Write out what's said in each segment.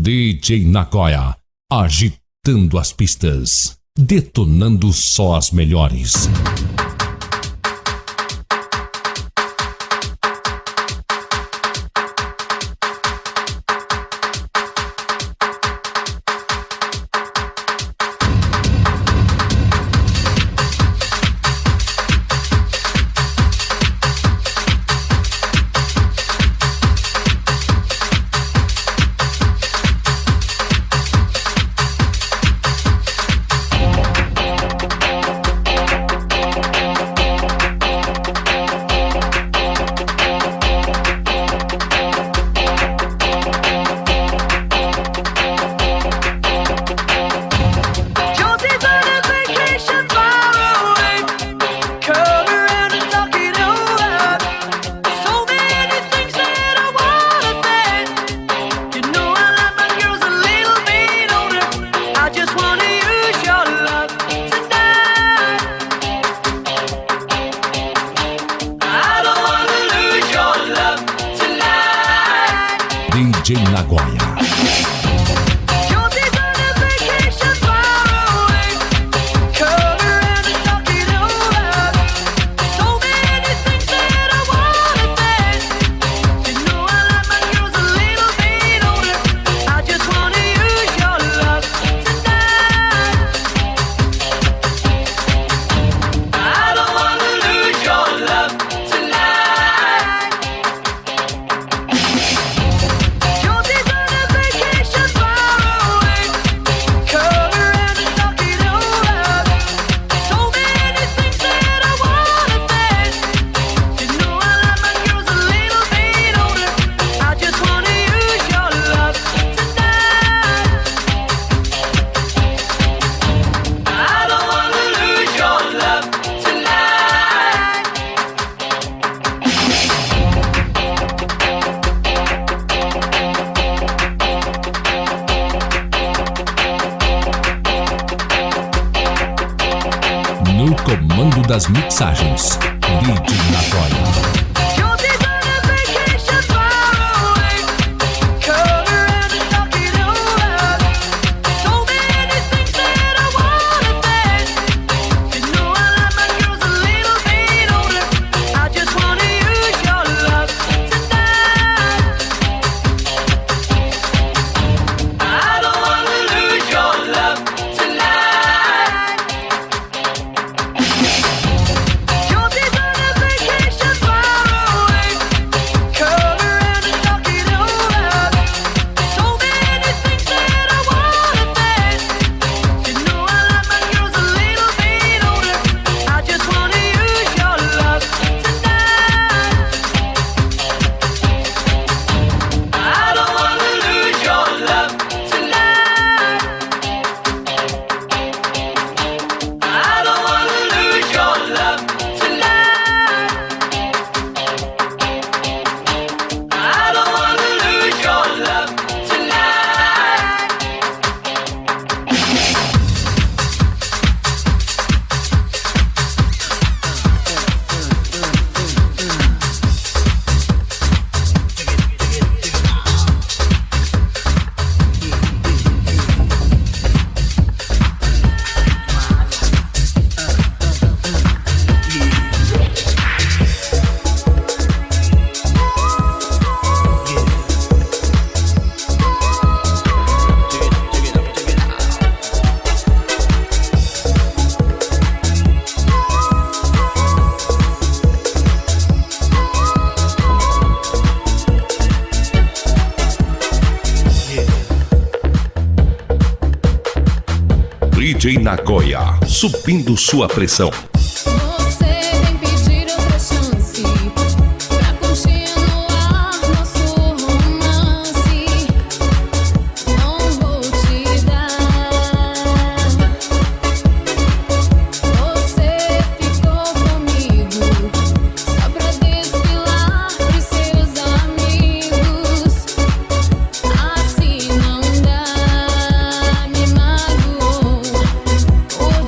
DJ Nagoya, agitando as pistas, detonando só as melhores. DJ Nagoya. No comando das mixagens, DJ Nagoya. DJ Nagoya, subindo sua pressão.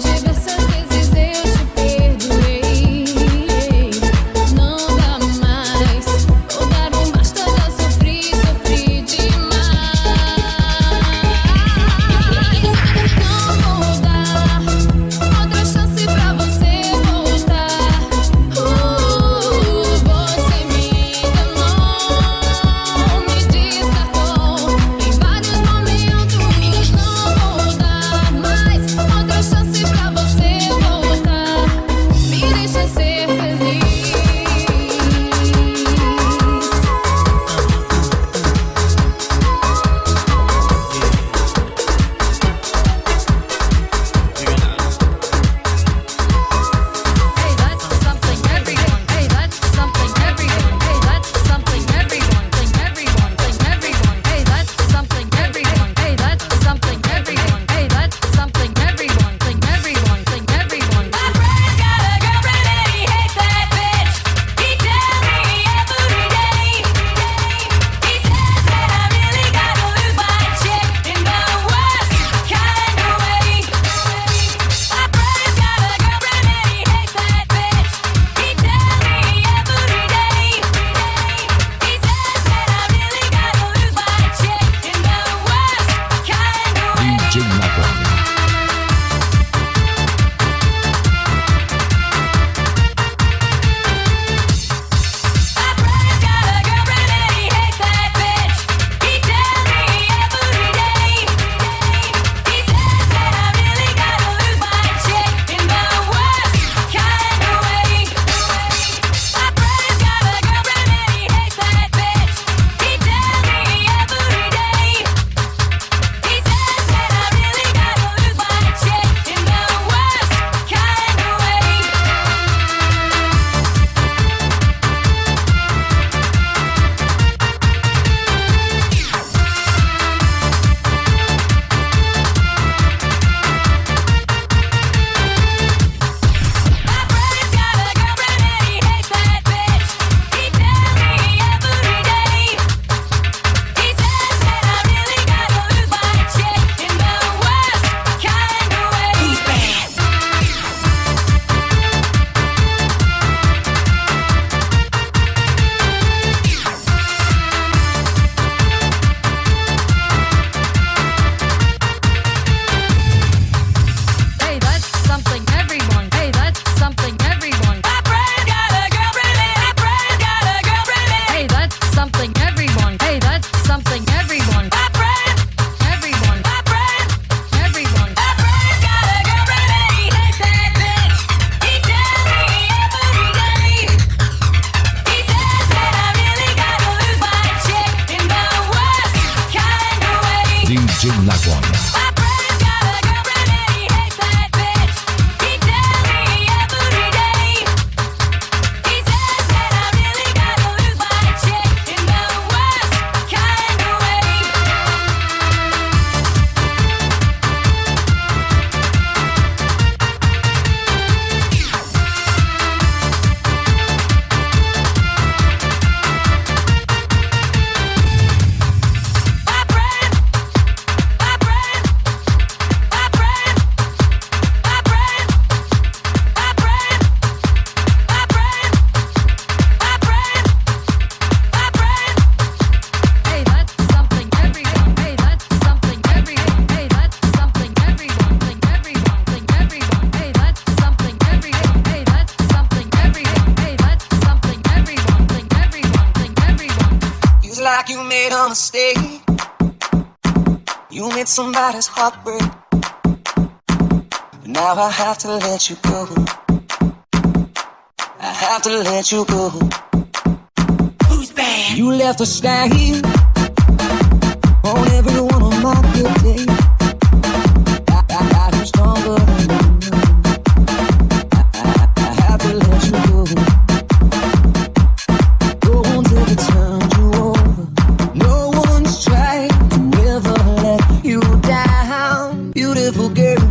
Diversas vezes eu te DJ Nagoya. Like you made a mistake. You made somebody's heart break. But now I have to let you go. I have to let you go. Who's bad? You left a stain on every one of my good days. I got you stronger than you know. I have to let you go. Go on till it turns you over. No one's tried to ever let you down. Beautiful girl,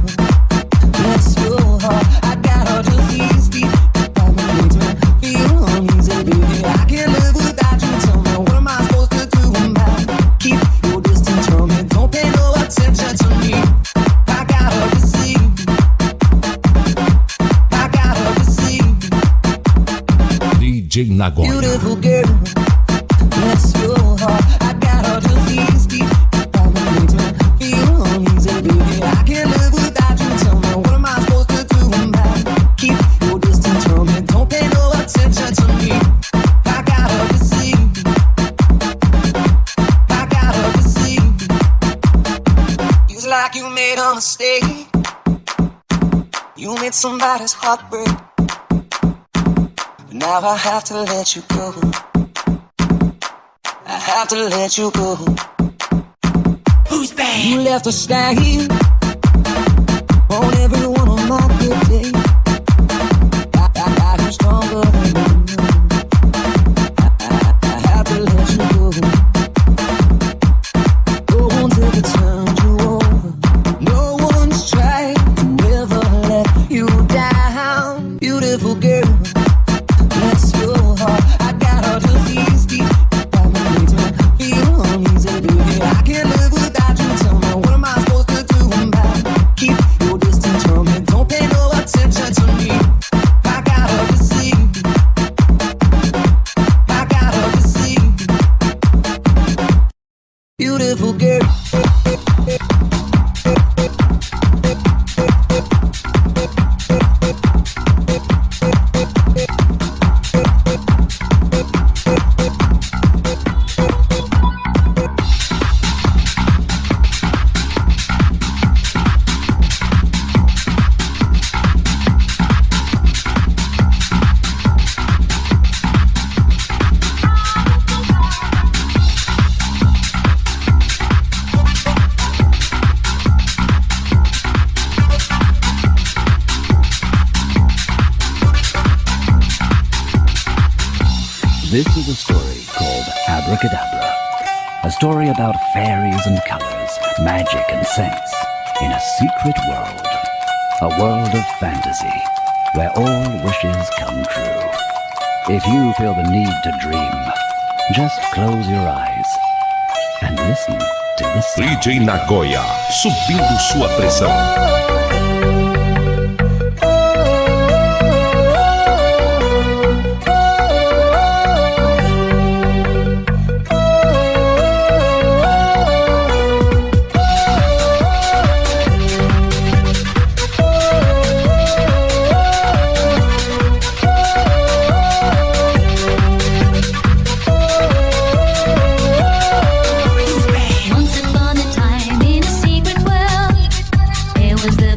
bless your heart. I got all disease deep. That makes me feel uneasy, baby. I can't live without you. Tell me, what am I supposed to do about? Keep your distance from me. Don't pay no attention to me. I got all disease. I got all disease. DJ Nagoya. Beautiful girl, bless your heart. I got all disease deep. That makes me feel uneasy, baby. I can't live without you. Tell me, what am I supposed to do about it? Keep your distance from me. Don't pay no attention to me. I got all disease. I got all disease. Feels like you made a mistake. You made somebody's heart break. But now I have to let you go. I have to let you go. Who's bad? You left a stain on every one of my good days. I got you stronger than you know. I have to let you go. Go on till it turns you over. No one's tried to ever let you down. Beautiful girl, bless your heart. I got all disease deep. That makes me feel uneasy, baby. I can't live without you. Tell me, what am I supposed to do about it? Keep your distance from me. Don't pay no attention to me. I got all disease. I got all disease. Beautiful girl. This is a story called Abracadabra. A story about fairies and colors, magic and sense, in a secret world. A world of fantasy, where all wishes come true. If you feel the need to dream, just close your eyes and listen to the sound. DJ Nagoya, subindo sua pressão. Once upon a time in a secret world, there was the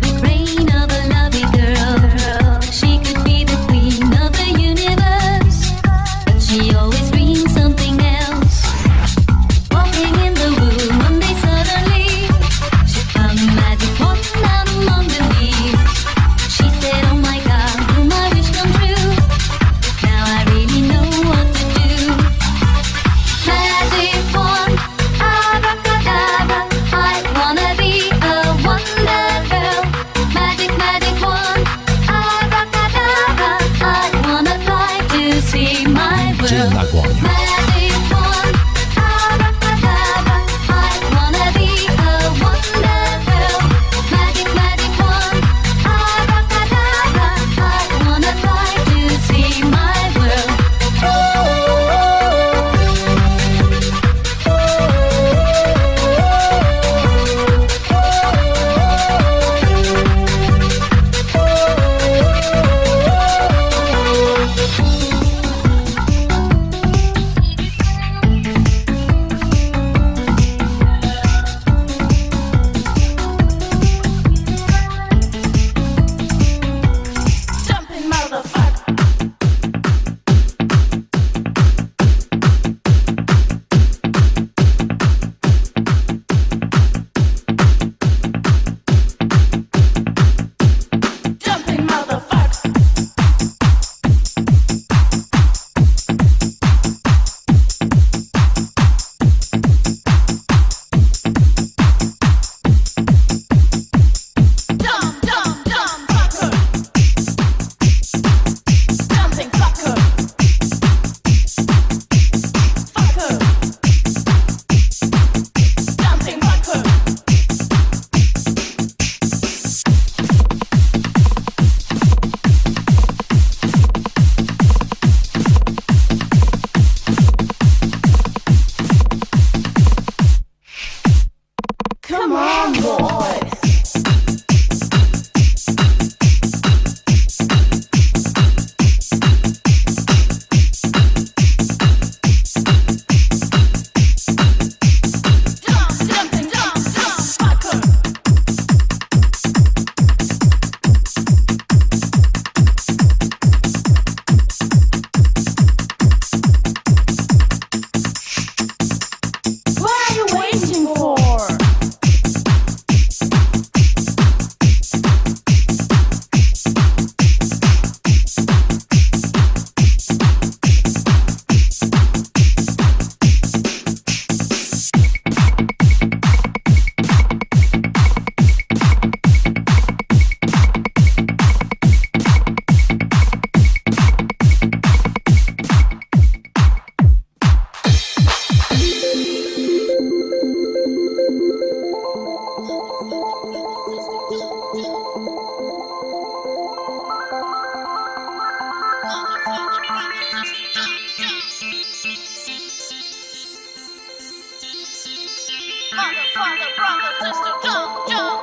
father, brother, sister, jump, jump.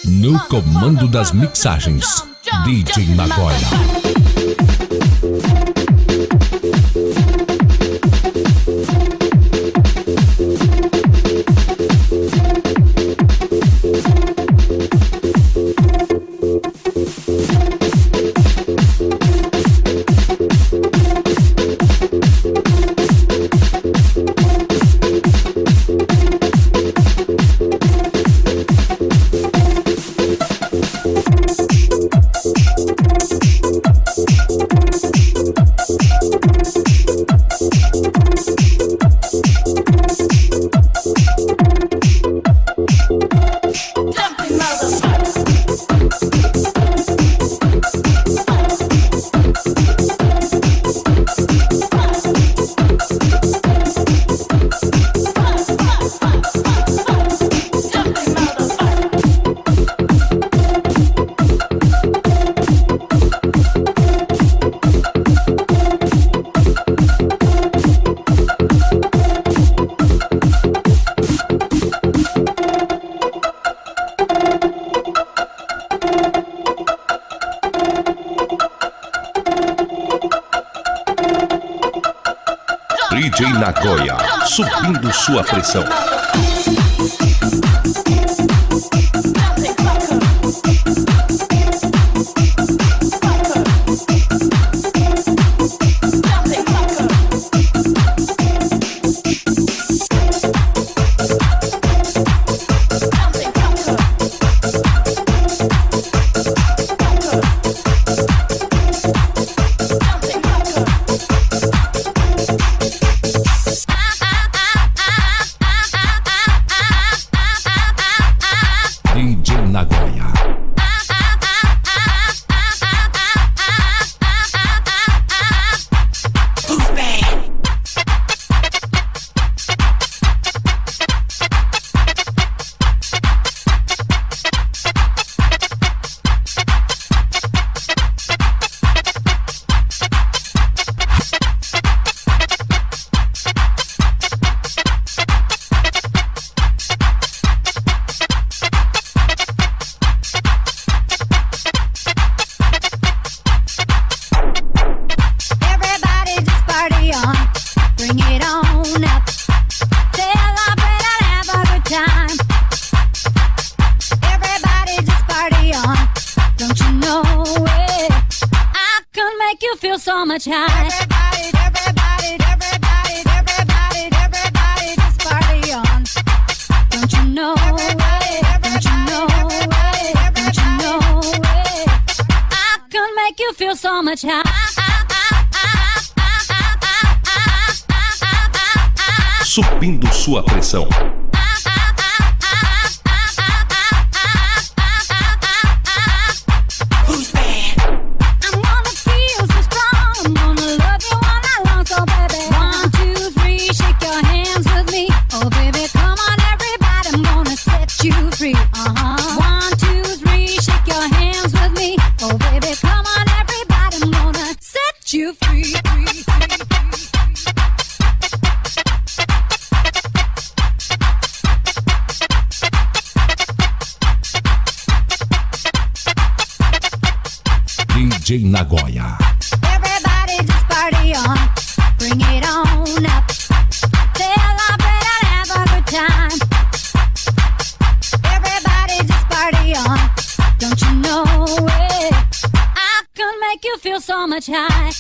No comando das mixagens, DJ Nagoya. DJ Nagoya, subindo sua pressão. Feel so much high. Everybody, just party on. Don't you know it? Don't you know it? Don't you know it? I can make you feel so much high. Subindo sua pressão. DJ Nagoya. Everybody just party on, bring it on up. Celebrate and have a good time. Everybody just party on, don't you know it? I can make you feel so much high.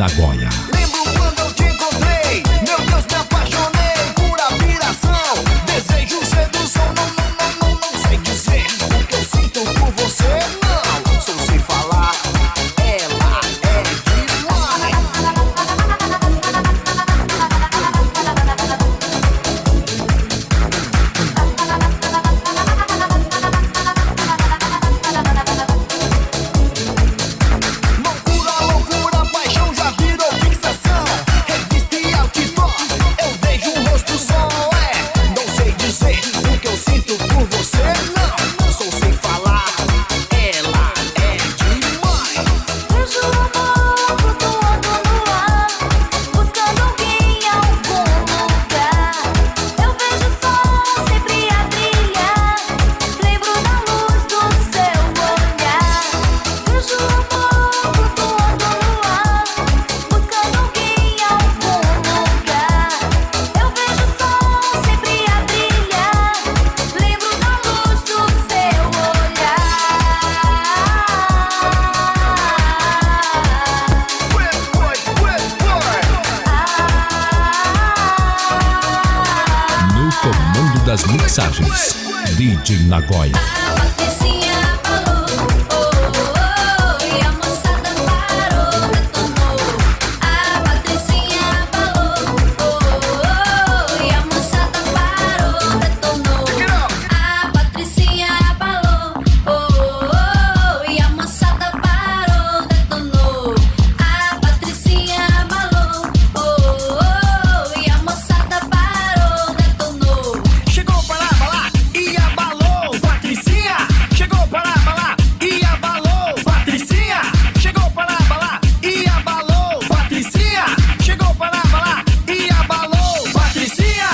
Nagoya. Lembro quando eu te encontrei, meu Deus, me apaixonei por admiração, desejo, sedução, não sei dizer o que eu sinto por você, não, sou sem falar, ela é demais. Loucura, paixão já virou fixação. Revista e outdoor, eu vejo o rosto só. Não sei dizer o que eu sinto por você, não. Sou sem falar, ela é demais. Vejo o amor flutuando no ar, buscando alguém em algum lugar. Eu vejo o sol sempre a brilhar, lembro da luz do seu olhar. Vejo o amor flutuando no ar, buscando alguém em algum lugar. Eu vejo o sol sempre a brilhar, lembro da luz do seu olhar. No comando das mixagens, DJ Nagoya. A Patricinha falou, e a moçada parou, detonou. A Patricinha falou, e a moçada parou, detonou. A Patricinha falou, e a moçada parou, detonou. A Patricinha falou, e a moçada parou, detonou. Chegou para abalar e abalou, Patricinha. Chegou para abalar e abalou, Patricinha. Chegou para abalar e abalou, Patricinha. Chegou para abalar e abalou, Patricinha.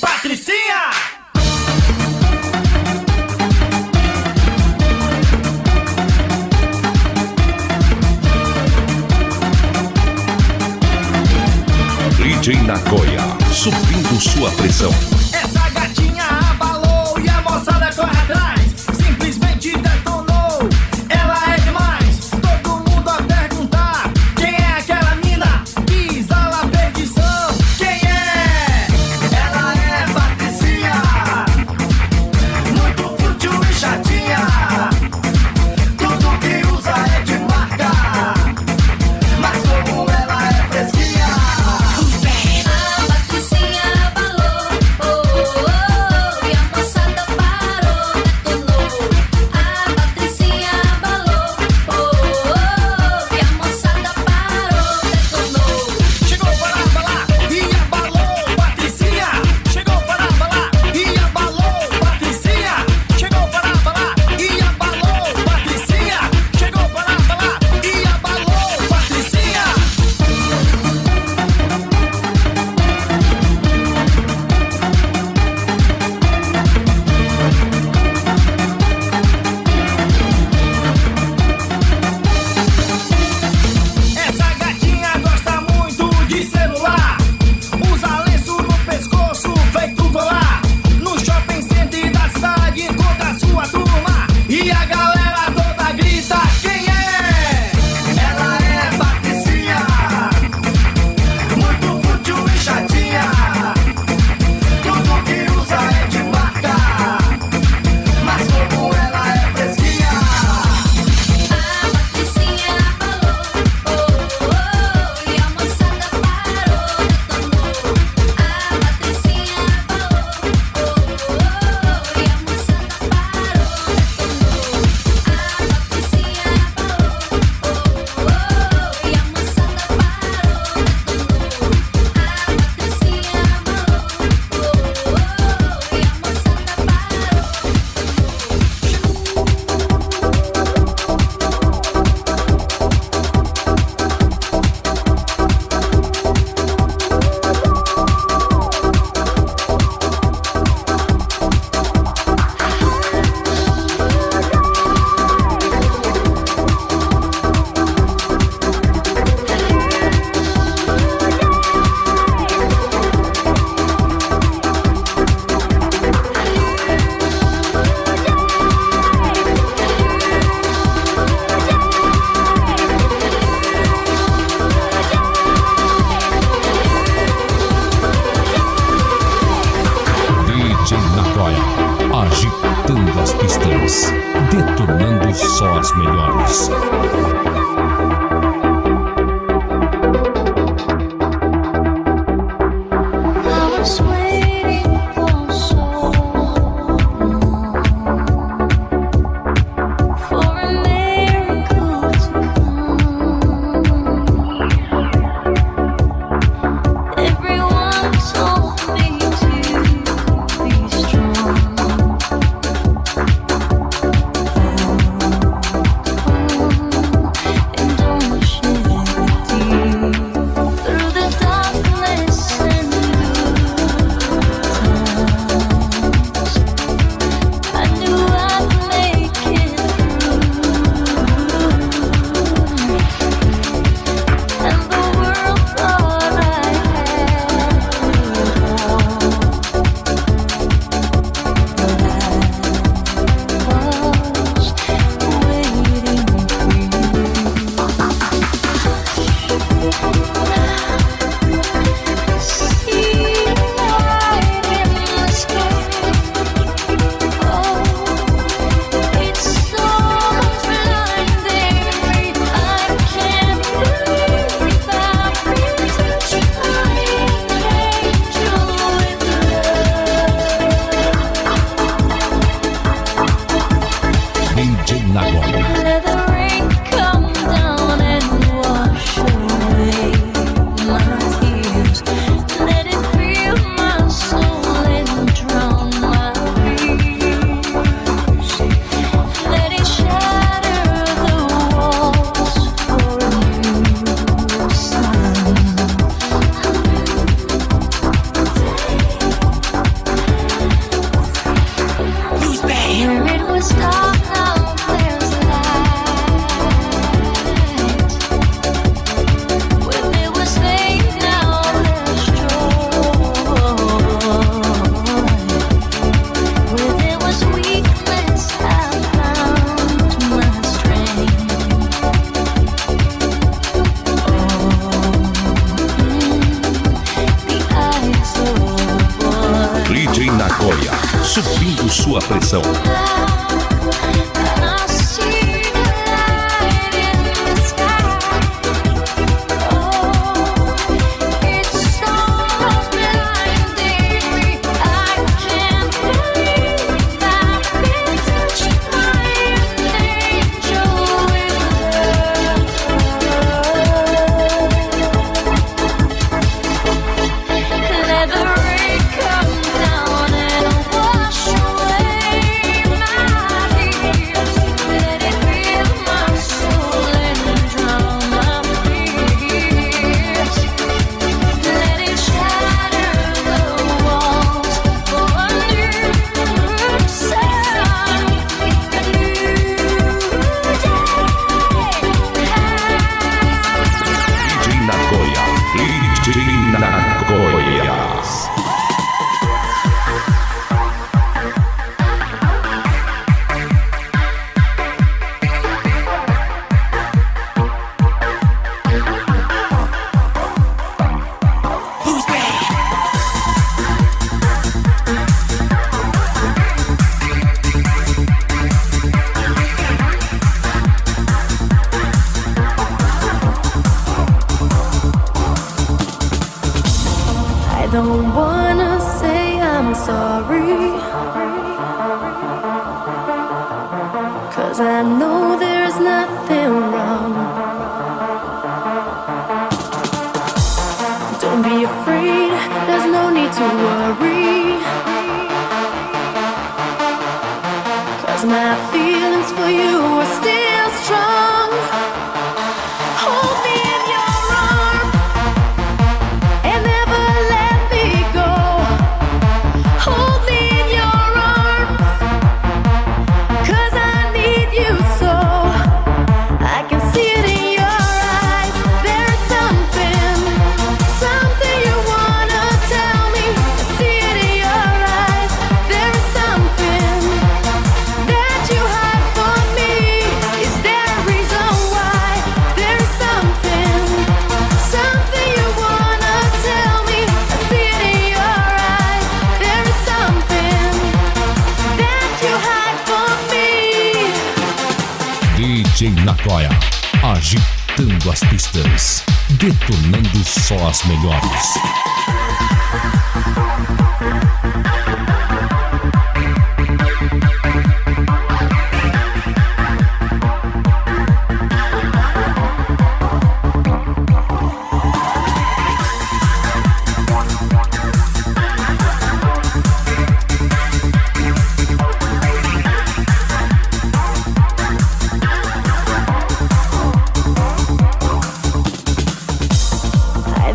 Patricinha! DJ Nagoya, subindo sua pressão. Essa gatinha abalou e a moçada corre atrás. Simplesmente detonou. Ela é demais. Todo mundo a perguntar: quem é aquela mina que exala a perdição? Quem é? Ela é Patricinha. Muito fútil e chatinha. Tudo que usa é de marca. Mas como ela é fresquinha. A Patricinha falou, DJ Nagoya, agitando as pistas, detonando só as melhores. Subindo sua pressão. I don't wanna say I'm sorry, 'cause I know there's nothing wrong. Don't be afraid, there's no need to worry, 'cause my feelings for you are still strong. Hold me in your arms and never let me go. Hold me in your arms, 'cause I need you so. I can see it in your eyes. There's something you wanna tell me. I see it in your eyes. There's something that you hide from me. DJ Nagoya, agitando as pistas, detonando só as melhores.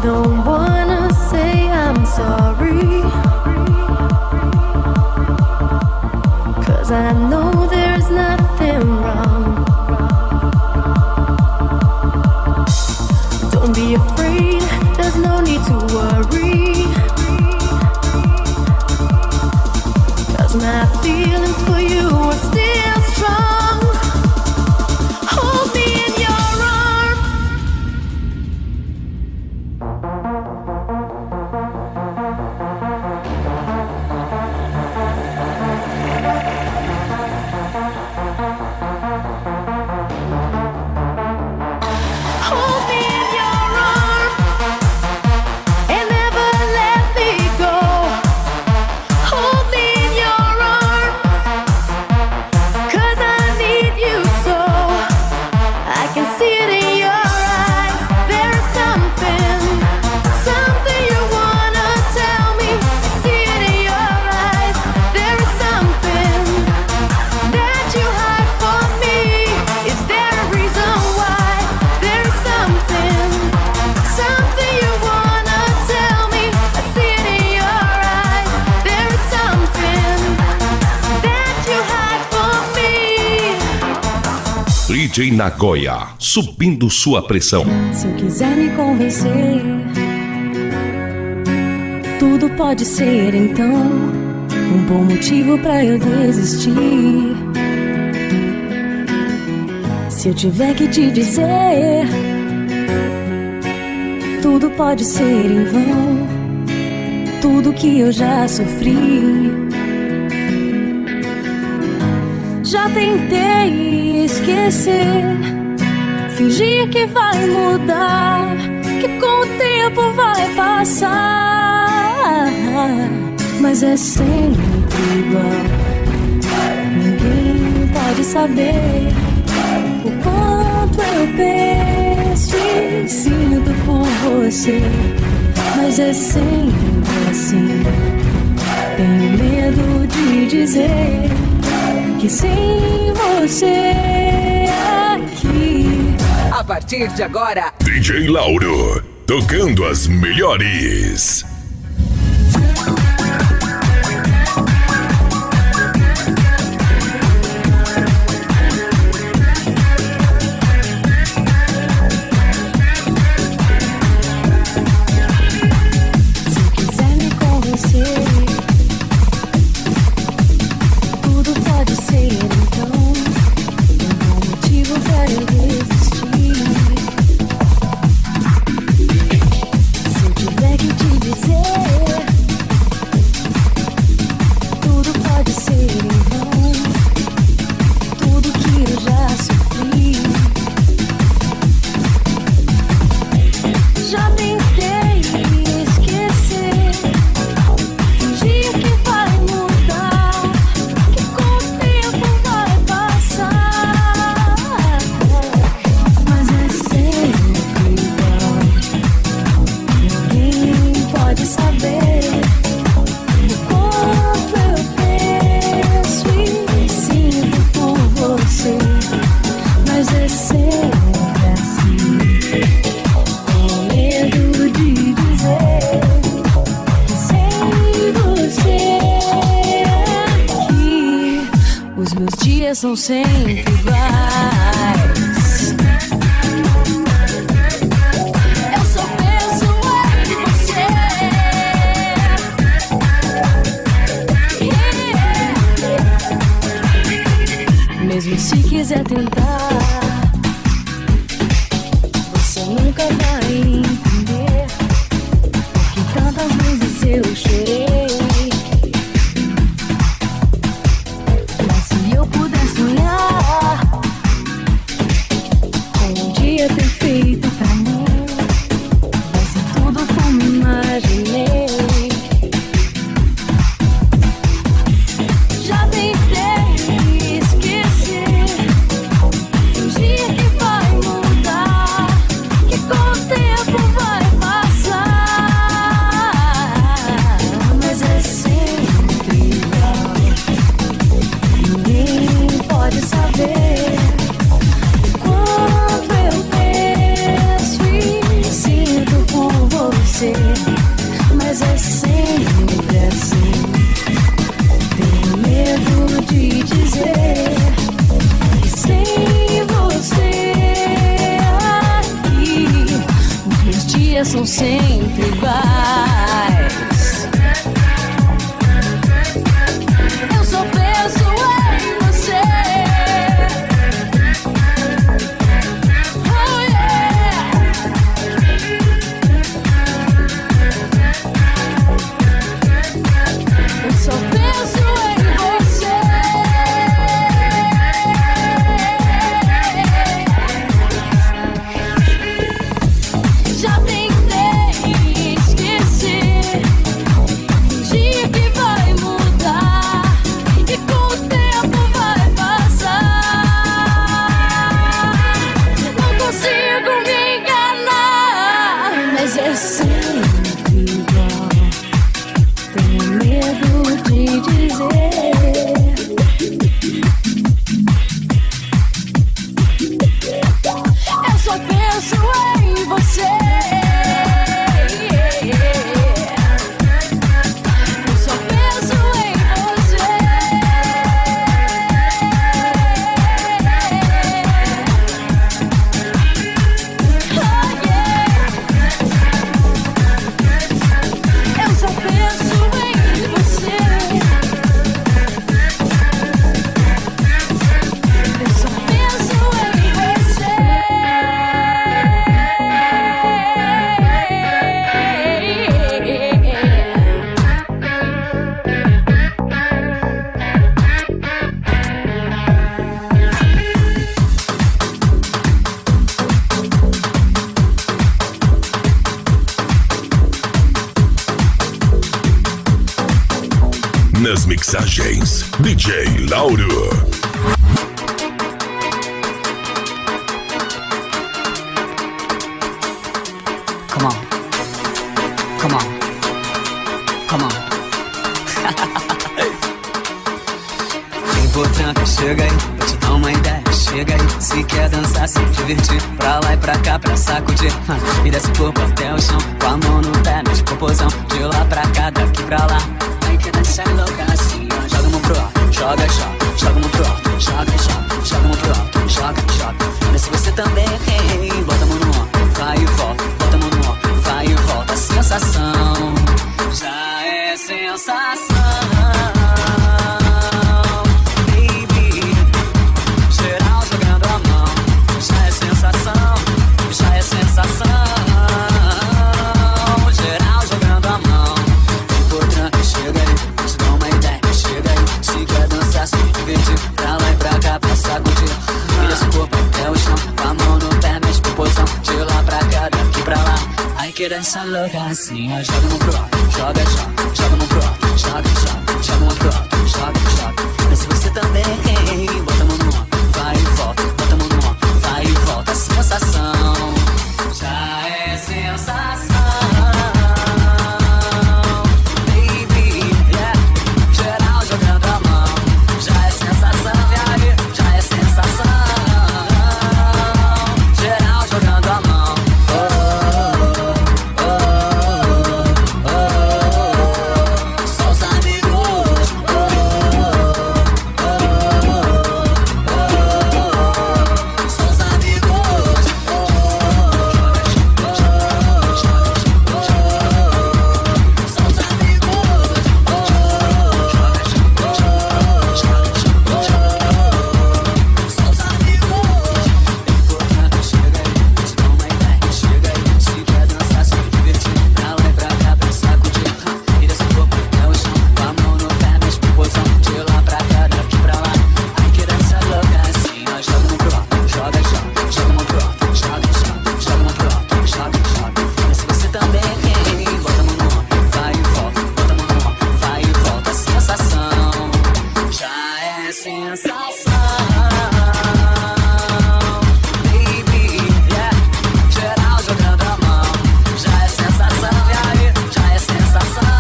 Don't wanna say I'm sorry, 'cause I know there's nothing wrong. Don't be afraid, there's no need to worry, 'cause my feelings for you are still strong. Hold me in your arms. Hold me in your arms and never let me go. Hold me in your arms, 'cause I need you so. I can see it in your eyes. There's something you wanna tell me. I see it in your eyes. There is something that you hide from me. Is there a reason why? There is something you wanna tell me. I see it in your eyes. There is something that you hide from me. DJ Nagoya, subindo sua pressão. Se eu quiser me convencer, tudo pode ser então um bom motivo pra eu desistir. Se eu tiver que te dizer, tudo pode ser em vão, tudo que eu já sofri. Já tentei esquecer, fingir que vai mudar, que com o tempo vai passar, mas é sempre igual. Ninguém pode saber o quanto eu penso e sinto por você, mas é sempre assim. Tenho medo de dizer que sem você aqui. A partir de agora, DJ Lauro, tocando as melhores. Se quiser me convencer, tudo pode ser então um bom motivo pra eu desistir. Se eu tiver que te dizer, tudo pode ser em vão, tudo que eu já sofri. Já tentei esquecer, fingir que vai mudar, que com o tempo vai passar, mas é sempre igual. Ninguém pode saber o quanto eu penso e sinto por você, mas é sempre assim. Tenho medo de dizer que sem você aqui, os meus dias são sempre iguais. Eu só penso em você. Mesmo se quiser tentar, você nunca vai entender porque tantas vezes eu chorei. Mas se eu pudesse olhar dizer que sem você aqui os meus dias são sempre iguais. Eu só penso em você. Oh yeah. Eu só penso em você. Já tentei esquecer, fingir que vai mudar e com o tempo vai passar. Não consigo me enganar, mas é sempre igual. Tenho medo de dizer. Eu só penso em você. Eu só penso em você. Oh yeah. Eu só penso em você. Eu só penso em você. Nas mixagens, DJ Lauro. Come on. Come on. Come on. Vem por tranca, chega aí, vou te dar uma ideia. Chega aí, se quer dançar, se divertir, pra lá e pra cá, pra sacudir. E desce o corpo até o chão, com a mão no pé, mexe popozão. De lá pra cá, daqui pra lá. Aí que dança louca assim, ó. Joga a mão pro alto, joga, joga. Joga a mão pro alto, joga, joga. Joga a mão pro alto, joga, joga. Olha se você também, hey, bota a mão no ombro, vai e volta. Bota a mão no ombro, vai e volta. Sensação, já é sensação. Baby, geral jogando a mão, já é sensação, já é sensação. Geral jogando a mão, por tranca, chega aí, vou te dar uma ideia. Chega aí, se quer dançar, se divertir, pra lá e pra cá, pra sacudir. Vira esse corpo até o chão, com a mão no pé, mexe posição. De lá pra cá, daqui pra lá. Ai que dança louca assim, ó. Joga a mão pro alto, joga, joga. Joga a mão pro alto, joga, joga. Joga a mão pro alto, joga, joga. Mas se você também, bota a mão no ombro, vai e volta. Bota a mão no ombro, vai e volta. Sensação, já é sensação. Baby, yeah. Geral jogando a mão, já é sensação. E aí, já é sensação. Geral jogando a mão. Só os amigos. Só os amigos. Só os amigos. Só os amigos. Chega aí, te dá uma ideia. Chega aí, se quer dançar, se divertir, pra lá e pra cá, pra sacudir. Vira esse corpo até o chão, com a mão no pé, mexe posição. De lá pra cá, daqui pra lá. Ai que dança louca assim, ó. Joga a mão pro alto, joga, joga. Joga a mão pro alto, joga, joga. Joga a mão pro alto, joga, joga. Mas se você também, bota a mão no ombro, vai e volta. Bota a mão no ombro, vai e volta. Sensação, já é sensação. Baby, yeah. Geral jogando a mão, já é sensação. E aí, já é sensação.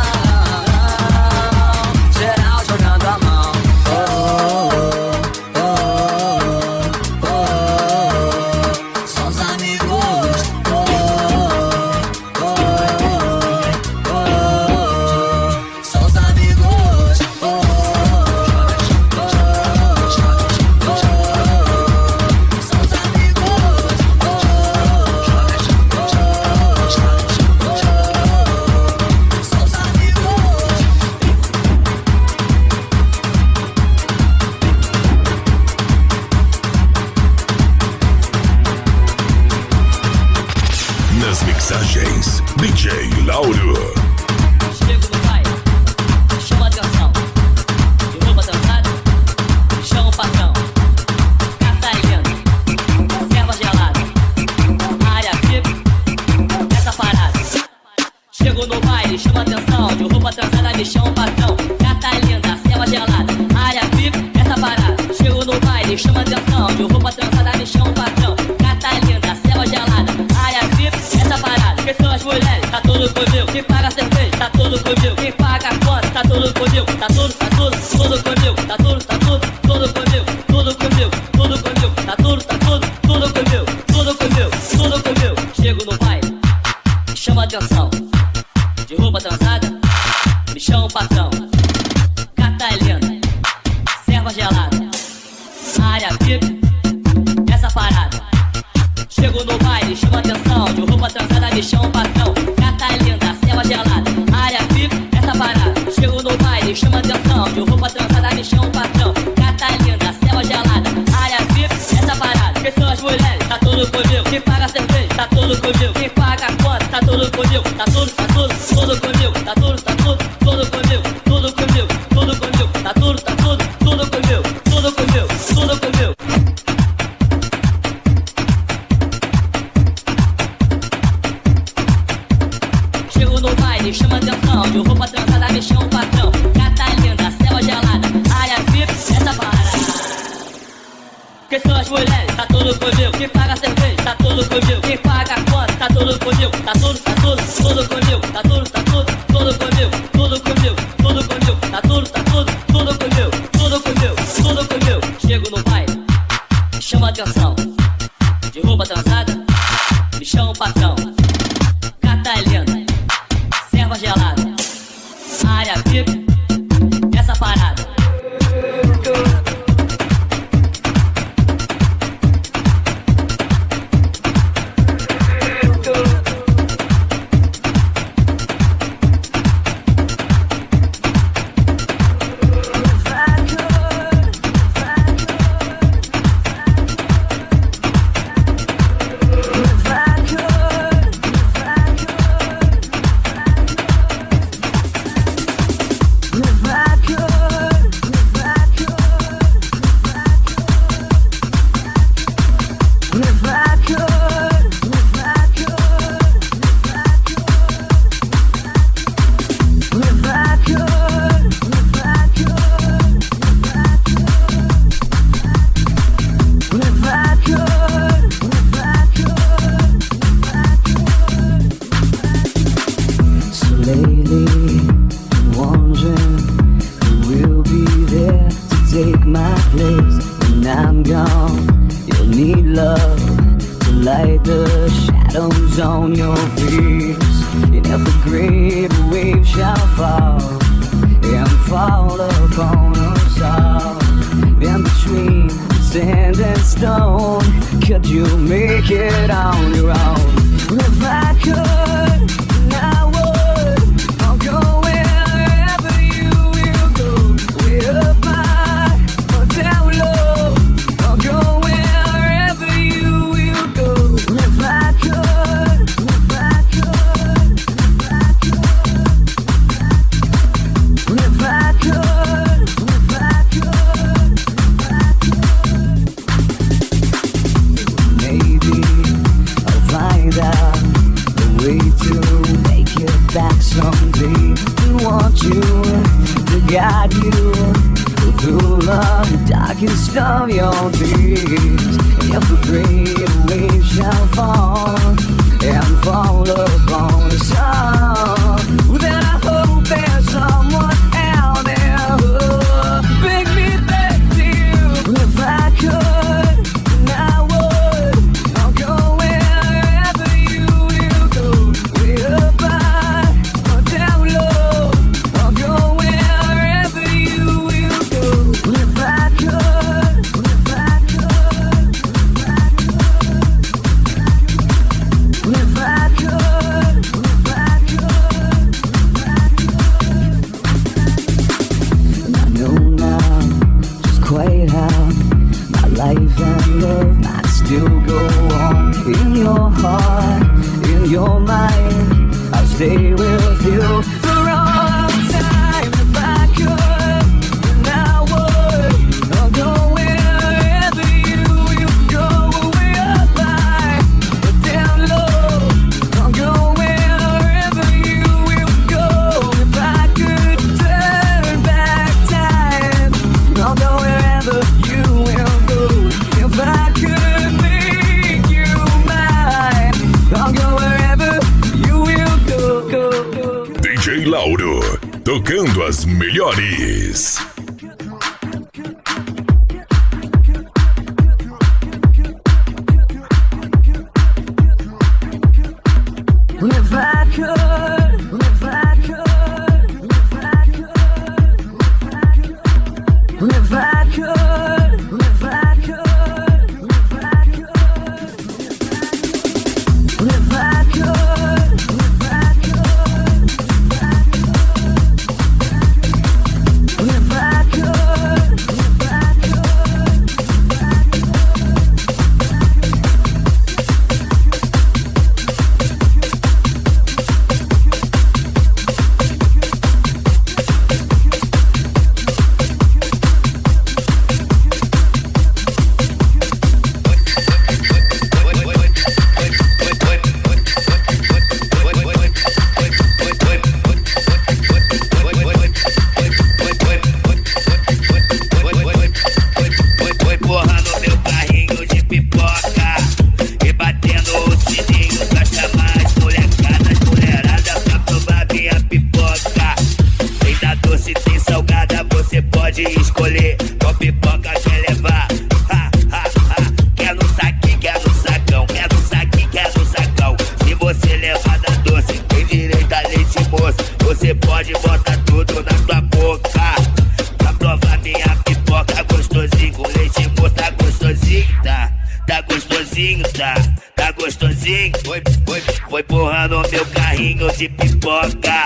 Geral jogando a mão. Só os amigos. Só os amigos. baile, chama atenção. De roupa trançada, me chama o patrão. Gata linda, selva gelada, área VIP, essa parada. Quem são as mulheres? Tá tudo comigo. Quem paga a cerveja? Tá tudo comigo. Quem paga a conta? Tá tudo comigo. Tá tudo comigo. Tá tudo comigo. Tudo comigo, tudo comigo. Tá tudo comigo. Tudo comigo, tudo comigo. Chego no baile, me chama atenção. De roupa trançada, me chama o patrão. Gata linda, serva gelada, área VIP, essa parada. Chego no baile, chama atenção. De roupa trançada, me chama o patrão. Gata linda, serva gelada, área VIP, essa parada. Chego no baile, chama atenção. De roupa trançada, me chama o patrão. Gata linda, serva gelada, área VIP, essa parada. Quem são as mulheres? Tá tudo comigo. Quem paga a cerveja? Tá tudo comigo. Quem paga a conta? Tá tudo comigo. Tá tudo comigo. Tá tudo comigo. Tudo comigo, tudo comigo. Tá tudo comigo. Tudo comigo, tudo comigo. Chego no baile, chama atenção. De roupa trançada, me chama o patrão. Gata linda, selva gelada, área VIP, essa parada. Quem são as mulheres? Tá tudo comigo. Quem paga a cerveja? Tá tudo comigo. Quem paga a conta? Tá tudo comigo. Tá tudo comigo. Tá tudo comigo. Tudo comigo. Tudo comigo. Tá tudo comigo. Tudo comigo. Tudo comigo. Chego no baile, me chama atenção. De roupa trançada, me chama o patrão. Gata linda, serva gelada, área VIP, essa parada. I'll go wherever you will go. tocando as melhores. If I could, if I could, if I could, if I could, if I could, if I could, if I could, if I could, if I could, Foi empurrando meu carrinho de pipoca e batendo o sininho pra chamar as molecadas, mulherada pra provar minha pipoca. Tem da doce, tem salgada, você pode escolher qual pipoca quer levar. Ha, ha, ha. Quer no saquinho, quer no sacão, quer no saquinho, quer no sacão. Se você levar da doce, tem direito a leite moço. Você pode botar tudo na tua boca pra provar minha pipoca. Gostosinho com leite moço, tá gostosinho, tá gostosinho, tá gostosinho. Foi empurrando meu carrinho de pipoca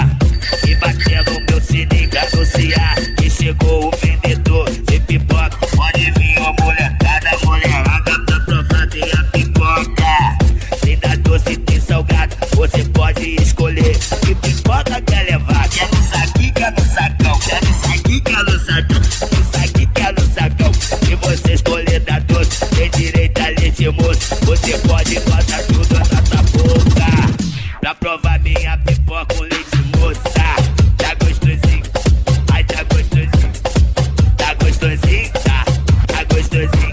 e batendo meu sininho pra anunciar que chegou o vendedor de pipoca. Pode vir, ó molecada, mulherada pra provar minha pipoca. Tem da doce, tem salgado, você pode escolher que pipoca quer levar. Quer no saquinho, quer no sacão, quer no saquinho, quer no sacão, no saquinho, quer no sacão. Se você escolher da doce, tem direito a leite moço. Você pode botar tudo na tua boca pra provar minha pipoca com leite moça. Tá gostosinho, ai tá gostosinho, tá gostosinho, tá gostosinho,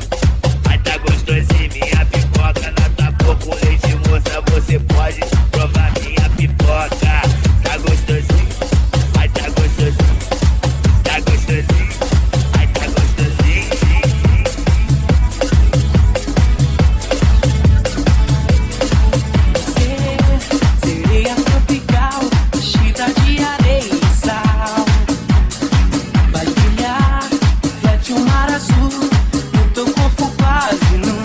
ai tá gostosinho. Minha pipoca na tua boca com leite moça. Você pode provar minha pipoca. Tá gostosinho, ai tá gostosinho, tá gostosinho, ai tá gostosinho. Sereia tropical, vestida de areia e sal. Vai brilhar, reflete um mar azul no teu corpo quase nu.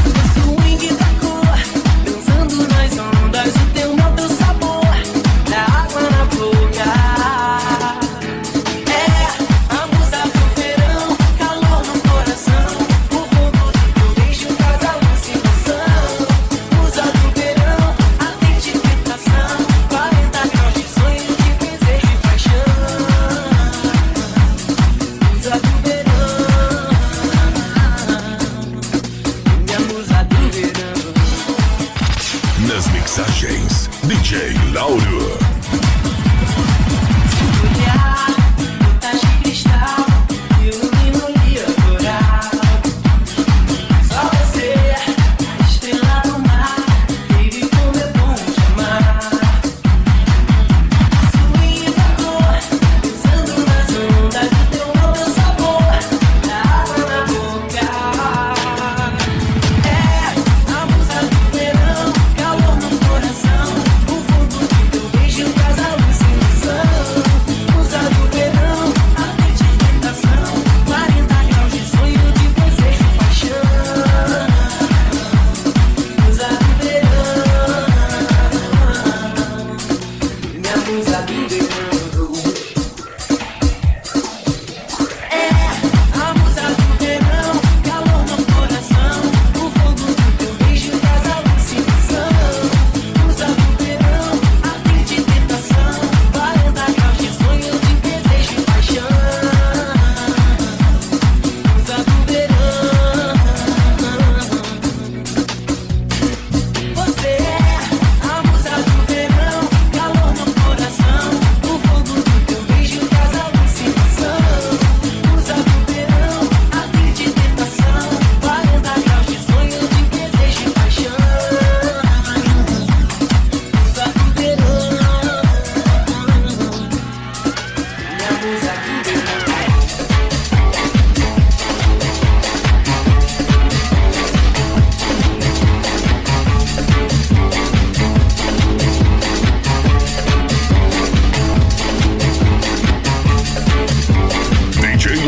O swing da cor, dançando nas ondas, o teu mal, teu sabor, da água na boca. É a musa do verão, calor no coração, o fogo do teu beijo traz alucinação. Musa do verão, a identificação, 40 graus de sonho, de desejo e paixão. Musa do verão.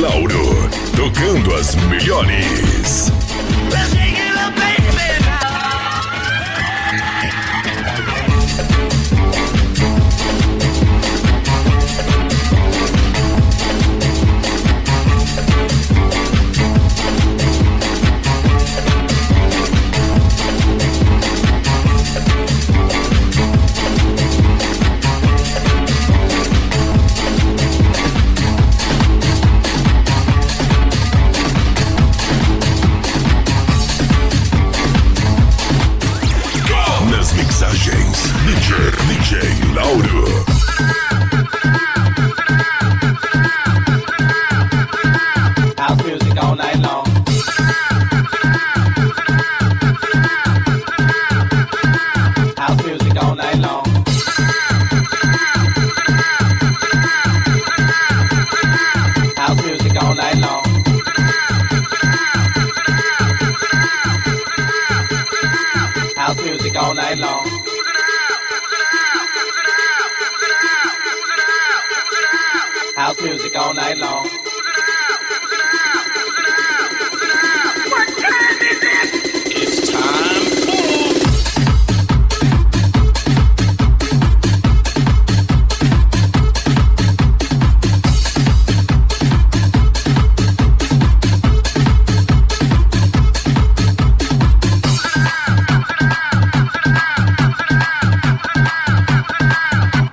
Lauro, tocando as melhores. Nas mixagens, DJ Lauro. House music all night long. House music all night long. House music all night long. House music all night long. House music all night long. It's time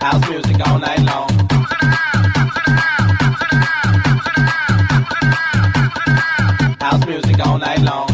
House music all night long. House music all night long.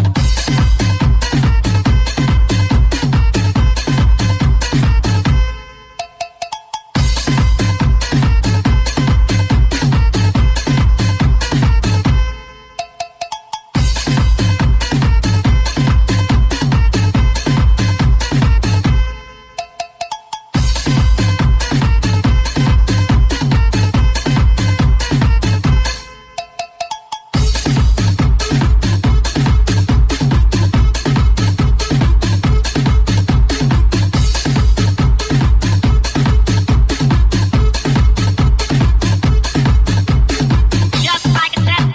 Just like that.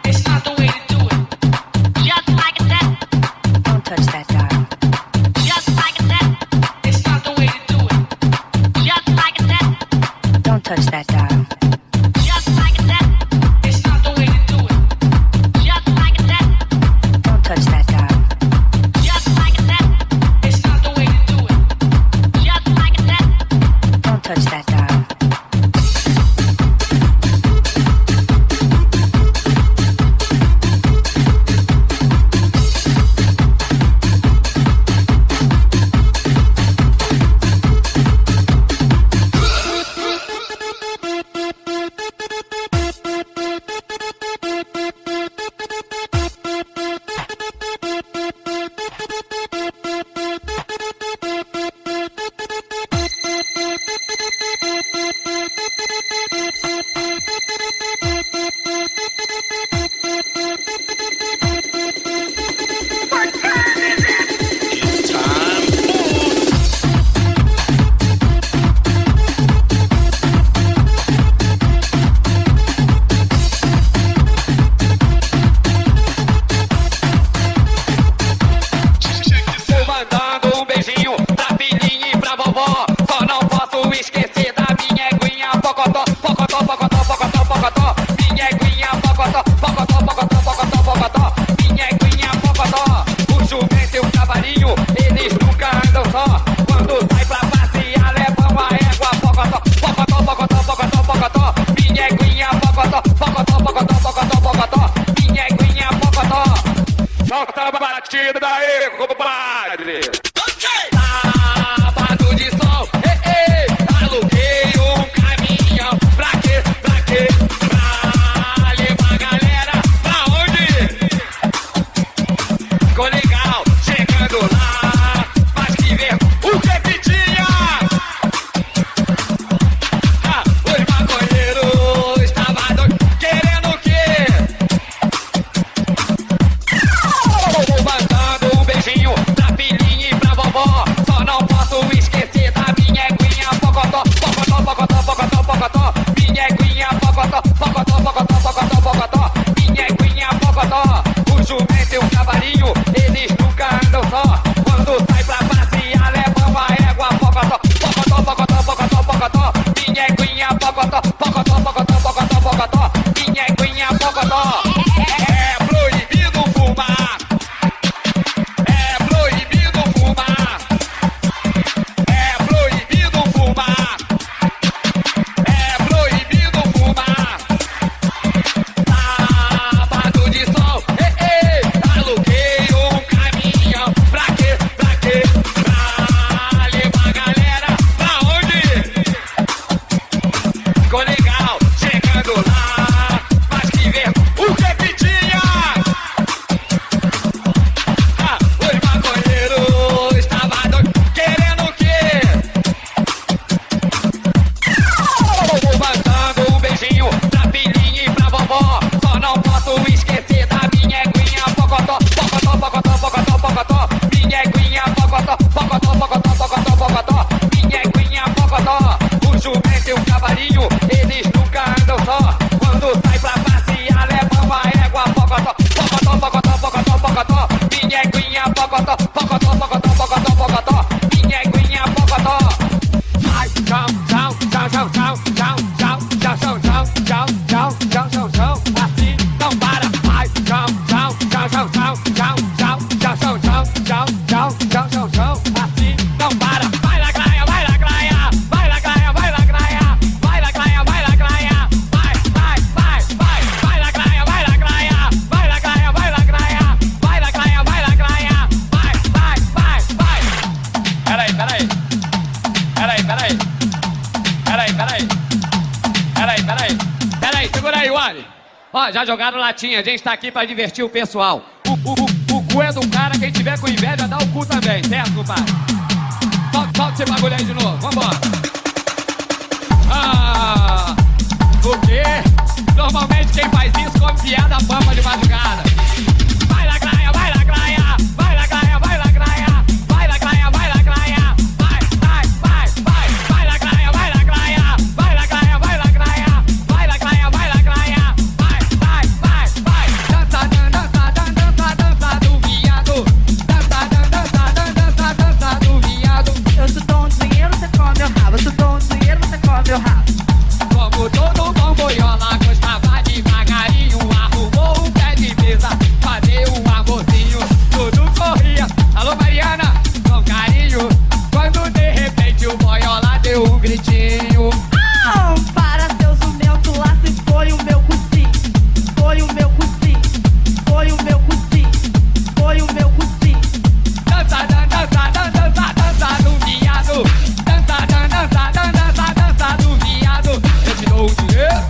It's not the way to do it. Just like that. Don't touch that dial. Just like that. It's not the way to do it. Just like that. Don't touch that dial. Just like that. It's not the way to do it. Just like that. Don't touch that dial. Just like that. It's not the way to do it. Just like that. Don't touch that dial. It's time Tô mandando um beijinho pra filhinha e pra vovó. Só não posso esquecer da minha eguinha pocotó, pocotó, pocotó, pocotó, pocotó. Minha eguinha pocotó, pocotó, pocotó, pocotó, pocotó. Minha eguinha pocotó. O jumento e o cavalinho, eles nunca andam só. Quando sai pra passear, levam a égua pocotó, pocotó, pocotó, pocotó, pocotó. Minha eguinha pocotó, pocotó, pocotó, pocotó, pocotó. Minha eguinha pocotó. Solta a batida daí, compadre. Sábado de sol, aluguei um caminhão. Pra quê? Pra quê? Pra levar a galera pra onde? Ficou legal, chegando lá. Mas que ver o que tinha? Os maconheiros estavam doidos, querendo o quê? Mandando um beijinho pra filhinha Ó, já jogaram latinha, a gente tá aqui pra divertir o pessoal. O cu é do cara, quem tiver com inveja dá o cu também, certo, compadre? Solta esse bagulho aí de novo, vambora. Ah, o quê? Normalmente quem faz isso come piada pampa de madrugada. Vai na graia, vai na graia, vai na graia, vai na graia, vai na graia, vai na graia, vai na graia, vai na graia, vai na graia, vai na graia, vai na graia, vai na graia, vai. Dança, dança, dança, dança do viado. Dança, dança, dança, dança do viado. Eu te dou um dinheiro, você come meu rabo. Eu te dou um dinheiro, você come meu rabo. Como todo bom boiola gostava devagarinho, arrumou um pé de mesa, fazer um amorzinho, tudo corria. Alô Mariana, com carinho, quando de repente o boiola deu um gritinho. Ah, para seu jumento lá, se foi o meu cuci. Foi o meu cuci. Foi o meu cuci. Foi o meu cuci. Dança, dança, dança, dança, dança do viado. Dança, dança, dança, dança do viado. Eu te dou o dinheiro.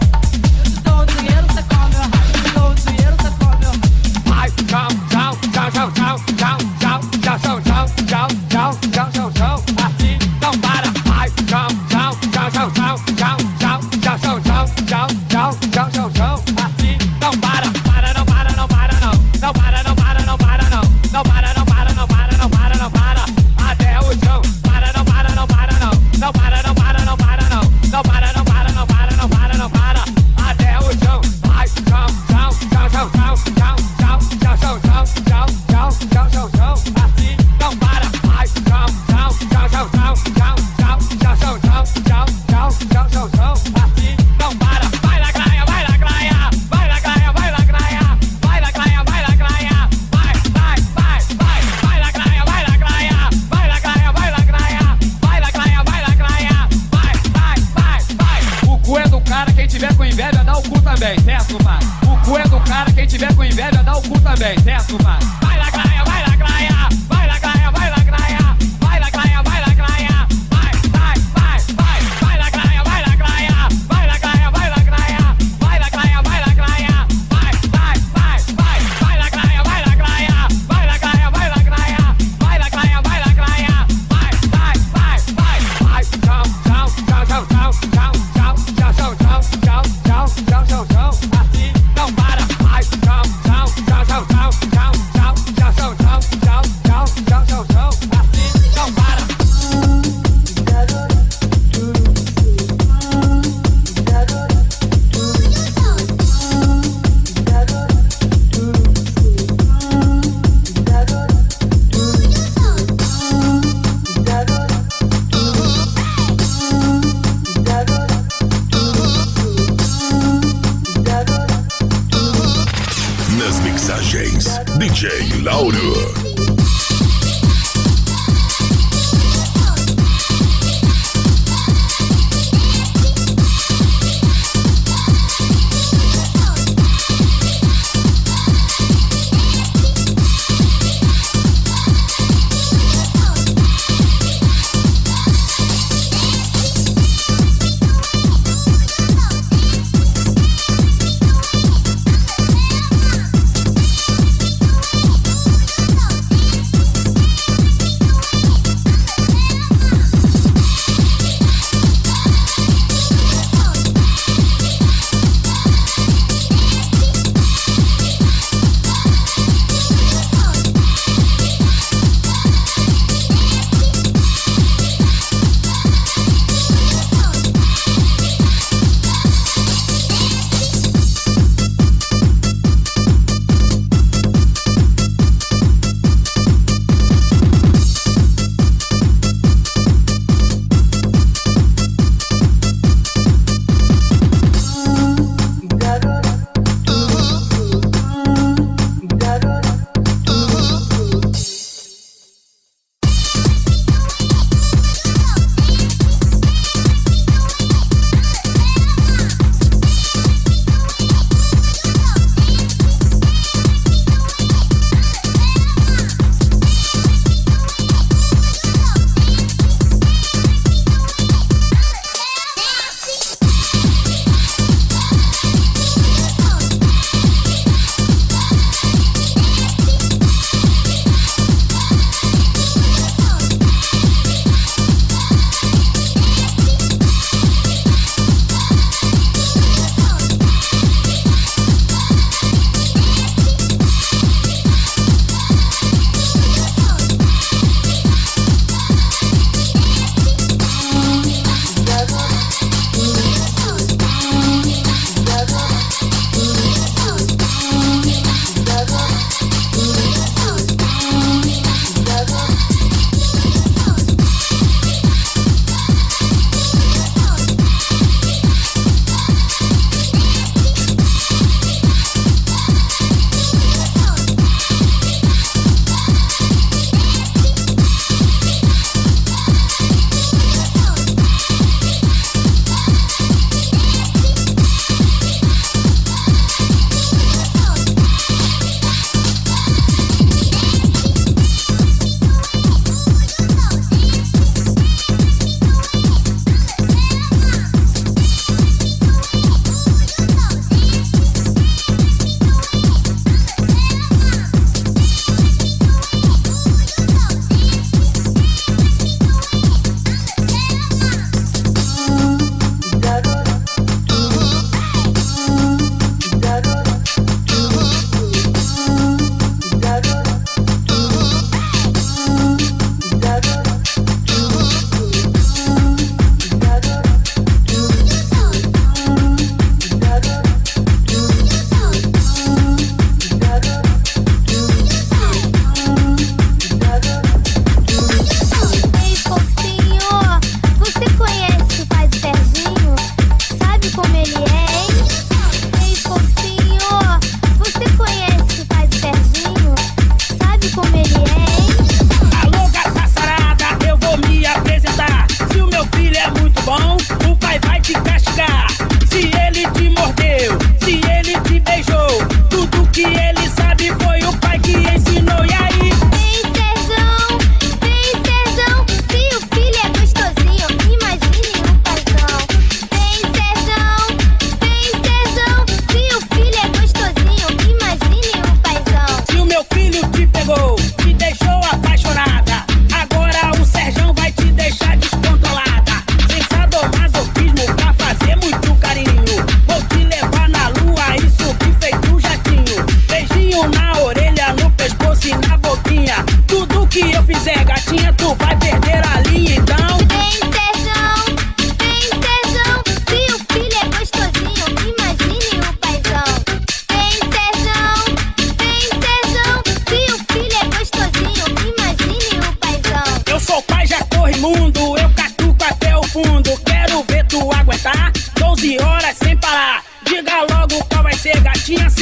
Eu te dou um dinheiro, você come meu rabo. Eu te dou um dinheiro, você come meu rabo. Vai, tchau, tchau, tchau, tchau, tchau, tchau, tchau, tchau, tchau, tchau, tchau, tchau, tchau, tchau. Assim não para. Vai, tchau, tchau, tchau, tchau, tchau, tchau, tchau, tchau, tchau, tchau, tchau, tchau, tchau, tchau. Assim não para. Para, não para, não para, não. Não para, não para, não para, não. Não para, não para, não para, não para, não para. Até o chão. Para, não para, não para, não. Não para, não para, não para, não. Não para, não para, não para, não para, não para. Até o chão. Vai, tchau, tchau, tchau, tchau, tchau, tchau, tchau, tchau, tchau, tchau, tchau, tchau, tchau, tchau. Assim não para. Vai, tchau, tchau, tchau, tchau, tchau, tchau, tchau, tchau, tchau, tchau, tchau, tchau, tchau, tchau. Assim não para. Vai na graia, vai na graia, vai na graia, vai na graia, vai na graia, vai na graia, vai na graia, vai na graia, vai na graia, vai na graia, vai na graia, vai na graia, vai. O cu é do cara, quem tiver com inveja dá o cu também, certo, compadre? O cu é do cara, quem tiver com inveja dá o cu também, certo, compadre? Vai na graia, vai na graia, vai na graia, vai na graia, vai na graia, vai na graia, vai na graia, vai na graia, vai na graia, vai na graia, vai na graia, vai na graia, vai na graia, vai na graia, vai na graia, vai na graia, vai na graia, vai na graia, vai, tchau, tchau, tchau, tchau, tchau, tchau, tchau, tchau, tchau, tchau, tchau, tchau, tchau, tchau, assim não para. Vai, tchau, tchau, tchau, tchau, tchau, tchau, tchau, tchau, tchau, tchau, tchau, tchau, tchau, tchau, assim não para. Nas mixagens, DJ Lauro.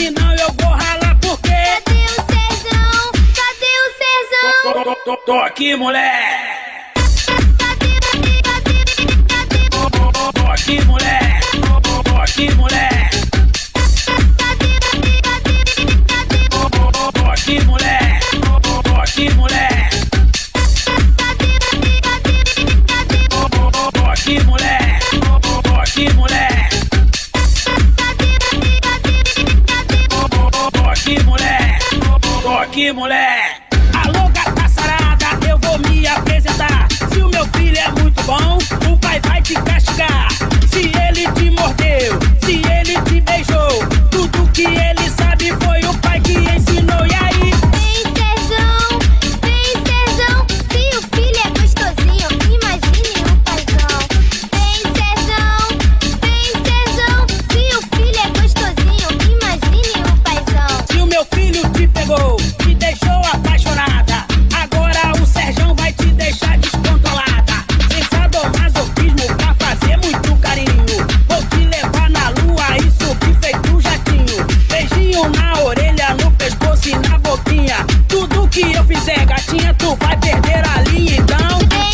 senão eu vou ralar porque. Cadê o Sérgio? Cadê o Sérgio? Tô aqui, mulher. Tô aqui, mulher. Tô aqui, mulher. Tô aqui, mulher. Tô aqui, mulher. Tô aqui, mulher. Tô aqui, mulher. Tô aqui, mulher. Tô aqui, mulher. Alô, gata sarada, eu vou me apresentar. Se o meu filho é muito bom, o pai vai te castigar. Se ele te mordeu, se ele te beijou, tudo que ele sabe foi o pai que ensinou. E aí? Vem, Sérgio, se o filho é gostosinho, imagine o paizão. Vem, Sérgio, se o filho é gostosinho, imagine o paizão. Se o meu filho te pegou, te deixou apaixonada, agora o Sérgio vai te deixar descontrolada. Sem sadomasoquismo pra fazer muito carinho, vou te levar na lua e subir feito jatinho. Beijinho na orelha, no pescoço e na boquinha. Tudo que eu fizer, gatinha, tu vai perder a linha, então. Vem,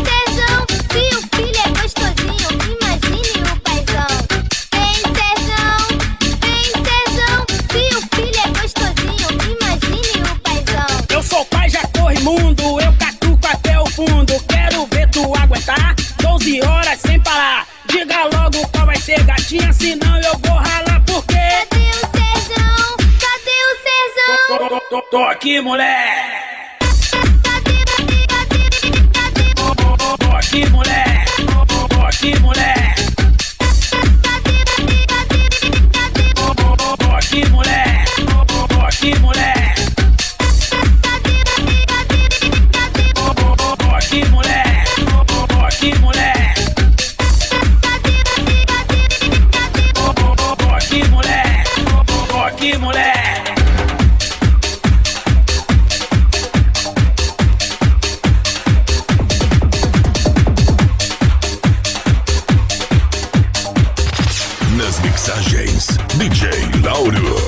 Sérgio, se o filho é gostosinho, imagine o paizão. Vem, Sérgio, se o filho é gostosinho, imagine o paizão. Eu sou pai, já corre mundo, eu catuco até o fundo. Quero ver tu aguentar 12 horas sem parar. Diga logo qual vai ser, gatinha, senão eu vou ralar porque. Cadê o Sérgio? Cadê o Sérgio? Tô aqui, mulher. Tô aqui, mulher. Tô aqui, mulher. Tô aqui, mulher. Tô aqui, mulher. Tô aqui, mulher. Tô aqui, mulher. Tô aqui, mulher. Tô aqui, mulher. Nas mixagens, DJ Lauro.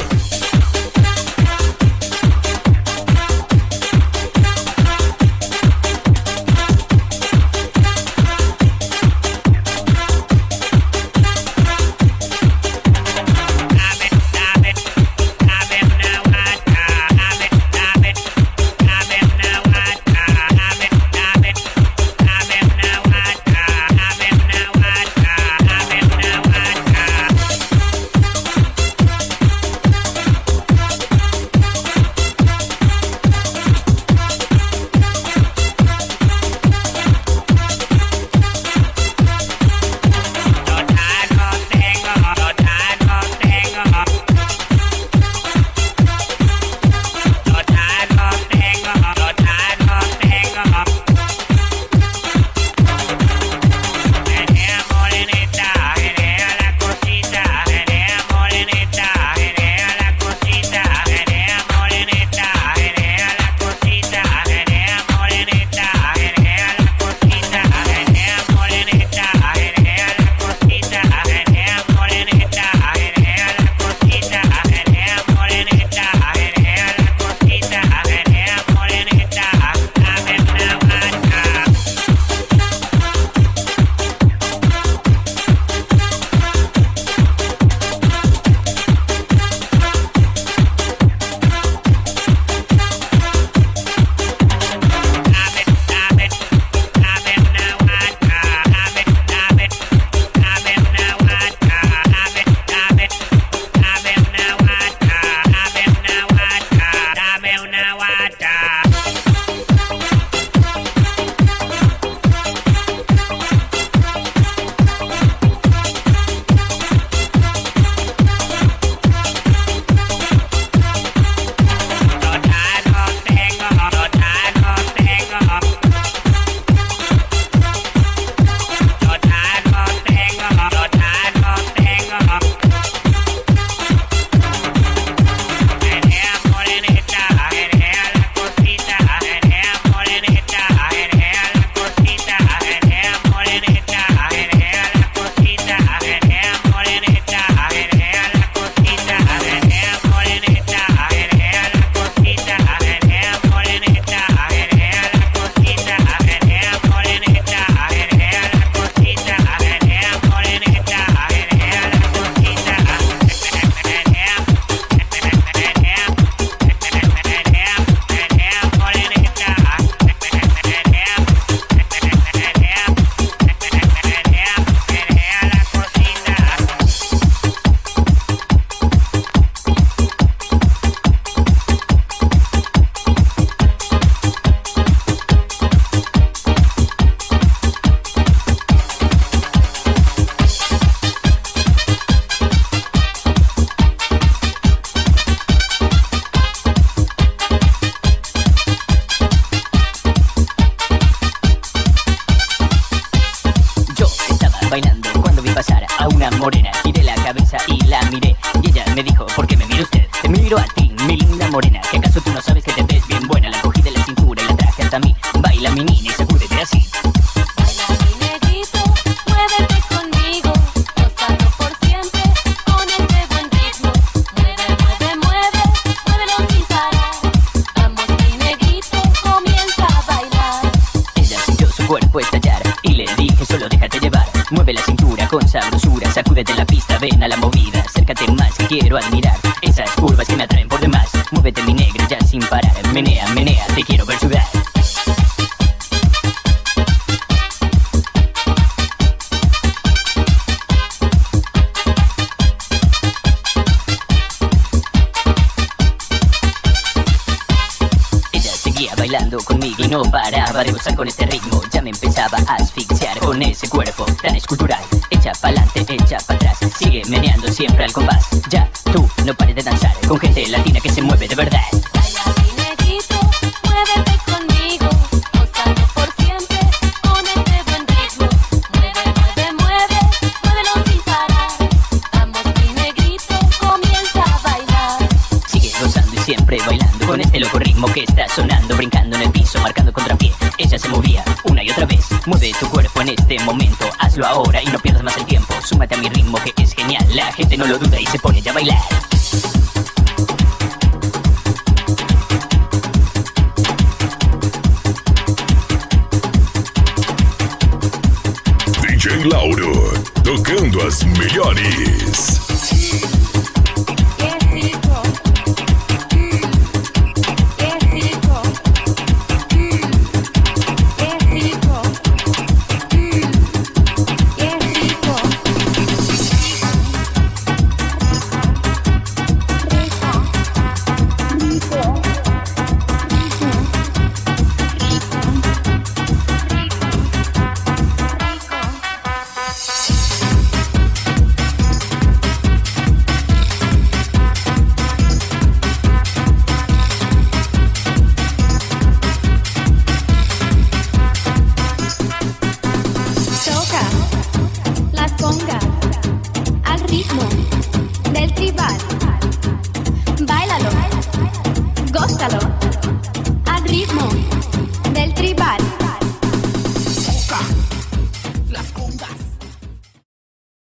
Tá vendo me dijo, ¿por qué me mira usted? Te miro a ti, mi linda morena, que acaso tú no sabes que te ves bien buena. La cogí de la cintura y la traje hasta mí. Baila mi niña y sacúdete así. Baila mi negrito, muévete conmigo, gozando por siempre con este buen ritmo. Mueve, mueve, mueve, muévelo sin parar. Vamos mi negrito, comienza a bailar. Ella sintió su cuerpo estallar y le dije, solo déjate llevar. Mueve la cintura con sabrosura, sacúdete la pista, ven a la movida. Acércate más, que quiero admirar esas curvas que me atraen por demás. Muévete mi negra ya sin parar, menea, menea, te quiero ver sudar. Ella seguía bailando conmigo y no paraba de gozar con este ritmo. Ya me empezaba a asfixiar con ese cuerpo tan escultural. Echa pa'lante, echa pa' atrás, sigue meneando siempre al compás. Ya, tú, no pares de danzar con gente latina que se mueve de verdad. Baila mi negrito, muévete conmigo, gozando por siempre con este buen ritmo. Mueve, mueve, mueve, muévelo sin parar. Vamos mi negrito, comienza a bailar. Sigue gozando y siempre bailando con este loco ritmo que está sonando, brincando en el piso, marcando contrapié. Ella se movía una y otra vez. Mueve tu cuerpo en este momento, hazlo ahora y no pierdas más el tiempo. Súmate a mi ritmo que es genial, la gente no lo duda y se pone ya a bailar. DJ Lauro, tocando as melhores.